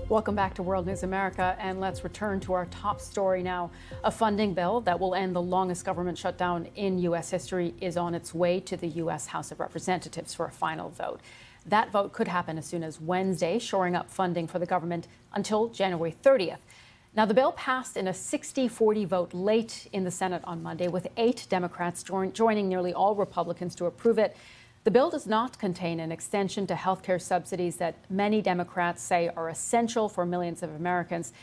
Welcome back to World News America, and let's return to our top story now. A funding bill that will end the longest government shutdown in U.S. history is on its way to the U.S. House of Representatives for a final vote. That vote could happen as soon as Wednesday, shoring up funding for the government until January 30th. Now, the bill passed in a 60-40 vote late in the Senate on Monday, with 8 Democrats joining nearly all Republicans to approve it. The bill does not contain an extension to health care subsidies that many Democrats say are essential for millions of Americans.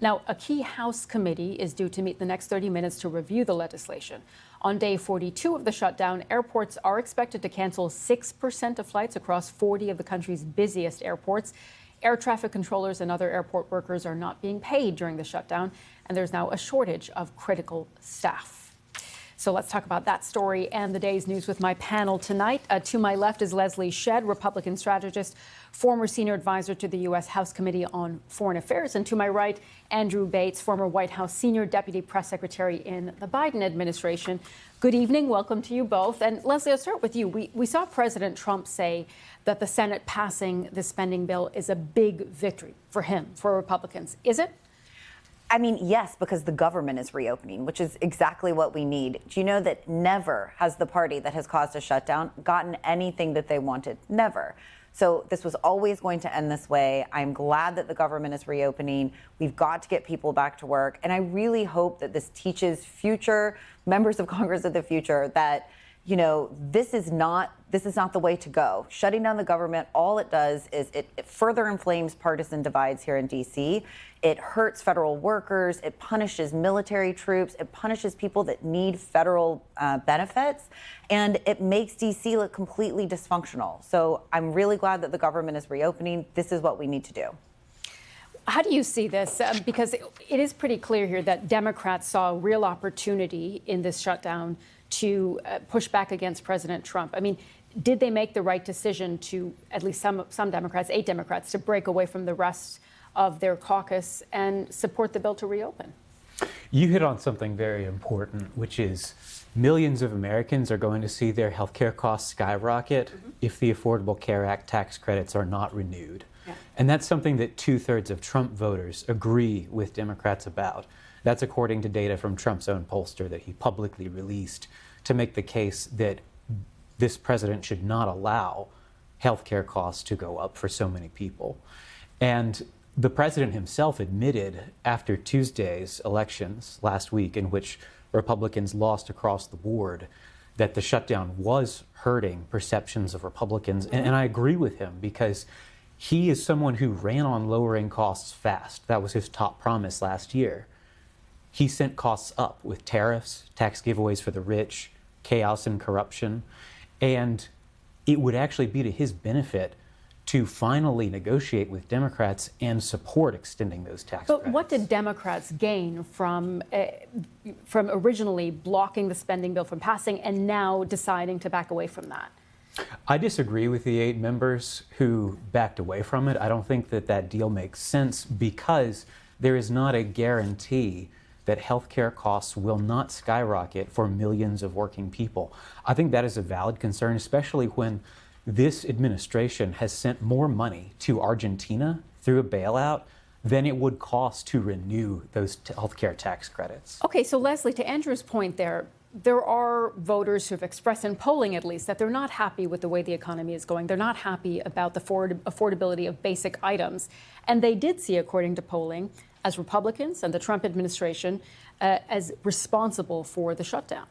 Now, a key House committee is due to meet the next 30 minutes to review the legislation. On day 42 of the shutdown, airports are expected to cancel 6% of flights across 40 of the country's busiest airports. Air traffic controllers and other airport workers are not being paid during the shutdown, and there's now a shortage of critical staff. So let's talk about that story and the day's news with my panel tonight. To my left is Leslie Shedd, Republican strategist, former senior advisor to the U.S. House Committee on Foreign Affairs. And to my right, Andrew Bates, former White House senior deputy press secretary in the Biden administration. Good evening. Welcome to you both. And Leslie, I'll start with you. We saw President Trump say that the Senate passing the spending bill is a big victory for him, for Republicans. Is it? I mean, yes, because the government is reopening, which is exactly what we need. Do you know that never has the party that has caused a shutdown gotten anything that they wanted? Never. So this was always going to end this way. I'm glad that the government is reopening. We've got to get people back to work. And I really hope that this teaches future members of Congress of the future that, you know, this is not the way to go. Shutting down the government, all it does is it further inflames partisan divides here in D.C. It hurts federal workers. It punishes military troops. It punishes people that need federal benefits. And it makes D.C. look completely dysfunctional. So I'm really glad that the government is reopening. This is what we need to do. How do you see this? Because it is pretty clear here that Democrats saw a real opportunity in this shutdown to push back against President Trump. I mean, did they make the right decision to, at least some Democrats, 8 Democrats, to break away from the rest of their caucus and support the bill to reopen? You hit on something very important, which is millions of Americans are going to see their health care costs skyrocket if the Affordable Care Act tax credits are not renewed. Yeah. And that's something that 2/3 of Trump voters agree with Democrats about. That's according to data from Trump's own pollster that he publicly released to make the case that this president should not allow health care costs to go up for so many people. And the president himself admitted after Tuesday's elections last week, in which Republicans lost across the board, that the shutdown was hurting perceptions of Republicans. And I agree with him, because he is someone who ran on lowering costs fast. That was his top promise last year. He sent costs up with tariffs, tax giveaways for the rich, chaos and corruption. And it would actually be to his benefit to finally negotiate with Democrats and support extending those tax credits. But what did Democrats gain from originally blocking the spending bill from passing and now deciding to back away from that? I disagree with the 8 members who backed away from it. I don't think that that deal makes sense, because there is not a guarantee that healthcare costs will not skyrocket for millions of working people. I think that is a valid concern, especially when this administration has sent more money to Argentina through a bailout than it would cost to renew those healthcare tax credits. Okay, so Leslie, to Andrew's point there are voters who have expressed, in polling at least, that they're not happy with the way the economy is going. They're not happy about the affordability of basic items. And they did see, according to polling, as Republicans and the Trump administration, as responsible for the shutdown.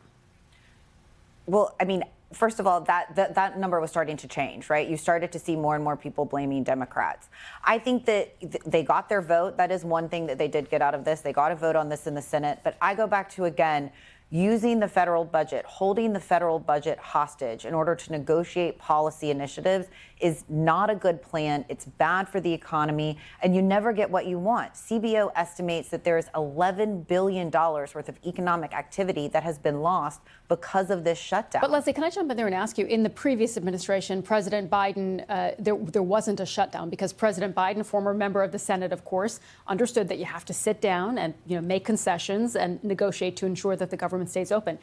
Well, I mean, first of all, that number was starting to change, right? You started to see more and more people blaming Democrats. I think that they got their vote. That is one thing that they did get out of this. They got a vote on this in the Senate. But I go back to, again, using the federal budget, holding the federal budget hostage in order to negotiate policy initiatives is not a good plan. It's bad for the economy, and you never get what you want. CBO estimates that there is $11 billion worth of economic activity that has been lost because of this shutdown. But Leslie, can I jump in there and ask you, in the previous administration, President Biden, there wasn't a shutdown because President Biden, former member of the Senate, of course, understood that you have to sit down and make concessions and negotiate to ensure that the government stays open.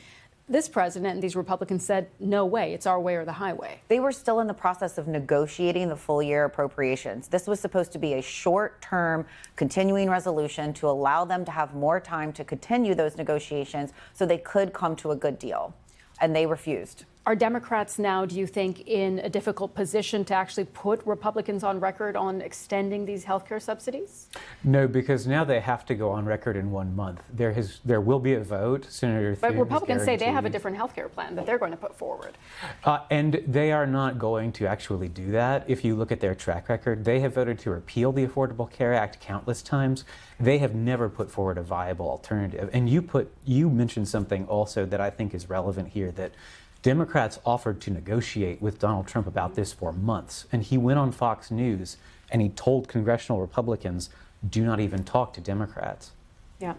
this president and these Republicans said, no way, it's our way or the highway. They were still in the process of negotiating the full year appropriations. This was supposed to be a short-term continuing resolution to allow them to have more time to continue those negotiations so they could come to a good deal. And they refused. Are Democrats now, do you think, in a difficult position to actually put Republicans on record on extending these health care subsidies? No, because now they have to go on record in 1 month. There will be a vote. Senator Thune But Republicans say they have a guaranteed. different health care plan that they're going to put forward. And they are not going to actually do that. If you look at their track record, they have voted to repeal the Affordable Care Act countless times. They have never put forward a viable alternative. And you mentioned something also that I think is relevant here, that Democrats offered to negotiate with Donald Trump about this for months. And he went on Fox News and he told congressional Republicans, do not even talk to Democrats. Yeah.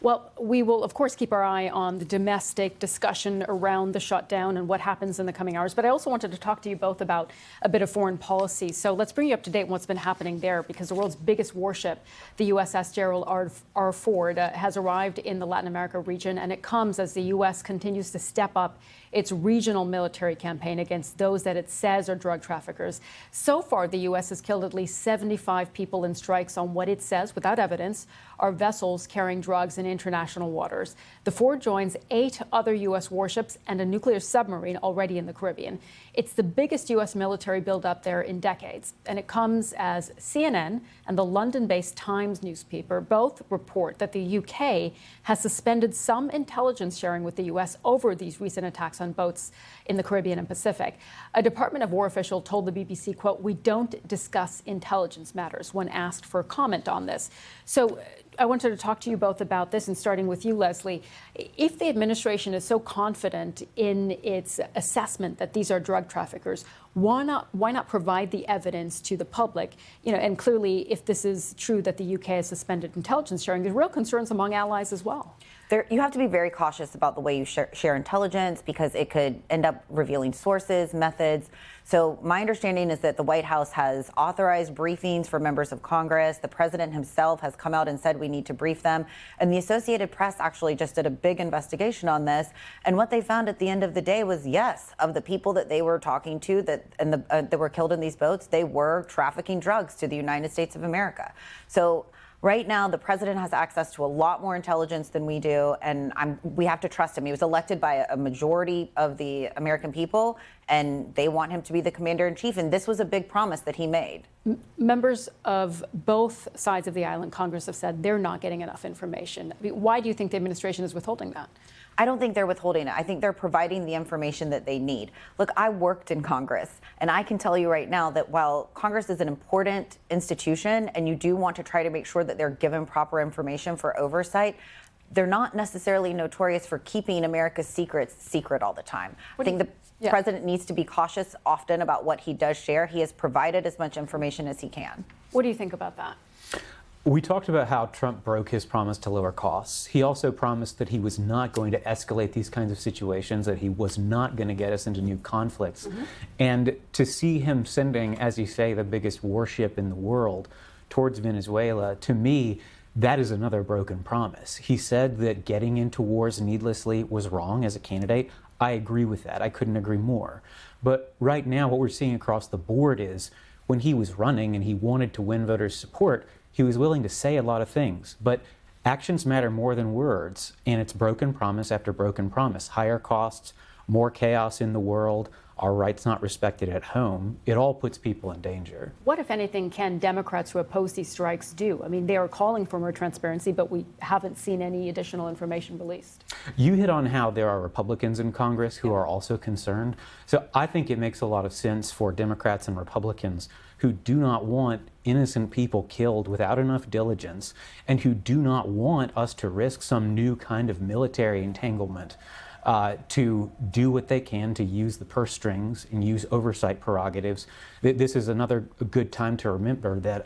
Well, we will, of course, keep our eye on the domestic discussion around the shutdown and what happens in the coming hours. But I also wanted to talk to you both about a bit of foreign policy. So let's bring you up to date on what's been happening there, because the world's biggest warship, the USS Gerald R. Ford, has arrived in the Latin America region. And it comes as the U.S. continues to step up its regional military campaign against those that it says are drug traffickers. So far, the U.S. has killed at least 75 people in strikes on what it says, without evidence, are vessels carrying drugs in international waters. The Ford joins 8 other U.S. warships and a nuclear submarine already in the Caribbean. It's the biggest U.S. military buildup there in decades, and it comes as CNN and the London-based Times newspaper both report that the U.K. has suspended some intelligence sharing with the U.S. over these recent attacks on boats in the Caribbean and Pacific. A Department of War official told the BBC, quote, "We don't discuss intelligence matters," when asked for comment on this. So I wanted to talk to you both about this, and starting with you, Leslie. If the administration is so confident in its assessment that these are drug traffickers, why not provide the evidence to the public? You know, and clearly, if this is true that the UK has suspended intelligence sharing, there's real concerns among allies as well. You have to be very cautious about the way you share intelligence, because it could end up revealing sources, methods. So my understanding is that the White House has authorized briefings for members of Congress. The president himself has come out and said we need to brief them. And the Associated Press actually just did a big investigation on this. And what they found at the end of the day was, yes, of the people that they were talking to that were killed in these boats, they were trafficking drugs to the United States of America. So right now, the president has access to a lot more intelligence than we do, and we have to trust him. He was elected by a majority of the American people, and they want him to be the commander-in-chief, and this was a big promise that he made. Members of both sides of the island, Congress, have said they're not getting enough information. I mean, why do you think the administration is withholding that? I don't think they're withholding it. I think they're providing the information that they need. Look, I worked in Congress, and I can tell you right now that while Congress is an important institution and you do want to try to make sure that they're given proper information for oversight, they're not necessarily notorious for keeping America's secrets secret all the time. I think the president needs to be cautious often about what he does share. He has provided as much information as he can. What do you think about that? We talked about how Trump broke his promise to lower costs. He also promised that he was not going to escalate these kinds of situations, that he was not going to get us into new conflicts. And to see him sending, as you say, the biggest warship in the world towards Venezuela, to me, that is another broken promise. He said that getting into wars needlessly was wrong as a candidate. I agree with that. I couldn't agree more. But right now, what we're seeing across the board is when he was running and he wanted to win voters' support, he was willing to say a lot of things, but actions matter more than words, and it's broken promise after broken promise. Higher costs, more chaos in the world, our rights not respected at home. It all puts people in danger. What, if anything, can Democrats who oppose these strikes do? I mean, they are calling for more transparency, but we haven't seen any additional information released. You hit on how there are Republicans in Congress who are also concerned. So I think it makes a lot of sense for Democrats and Republicans who do not want innocent people killed without enough diligence, and who do not want us to risk some new kind of military entanglement, to do what they can to use the purse strings and use oversight prerogatives. This is another good time to remember that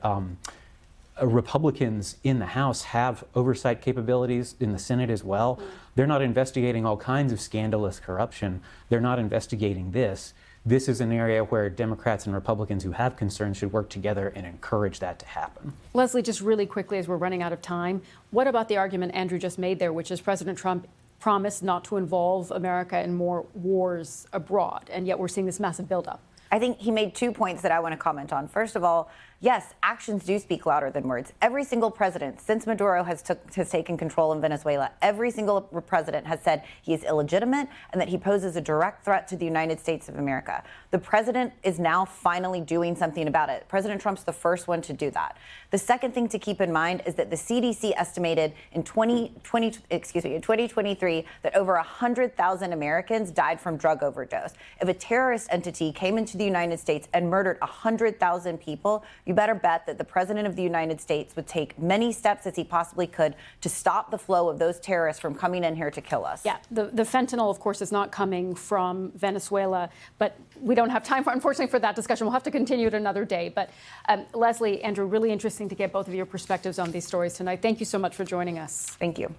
Republicans in the House have oversight capabilities in the Senate as well. They're not investigating all kinds of scandalous corruption. They're not investigating this. This is an area where Democrats and Republicans who have concerns should work together and encourage that to happen. Leslie, just really quickly as we're running out of time, what about the argument Andrew just made there, which is President Trump promised not to involve America in more wars abroad, and yet we're seeing this massive buildup. I think he made 2 points that I want to comment on. First of all, yes, actions do speak louder than words. Every single president since Maduro has taken control in Venezuela, every single president has said he is illegitimate and that he poses a direct threat to the United States of America. The president is now finally doing something about it. President Trump's the first one to do that. The second thing to keep in mind is that the CDC estimated in 2023 that over 100,000 Americans died from drug overdose. If a terrorist entity came into the United States and murdered 100,000 people, you better bet that the president of the United States would take many steps as he possibly could to stop the flow of those terrorists from coming in here to kill us. Yeah, the fentanyl, of course, is not coming from Venezuela, but we don't have time, unfortunately, for that discussion. We'll have to continue it another day. But Leslie, Andrew, really interesting to get both of your perspectives on these stories tonight. Thank you so much for joining us. Thank you.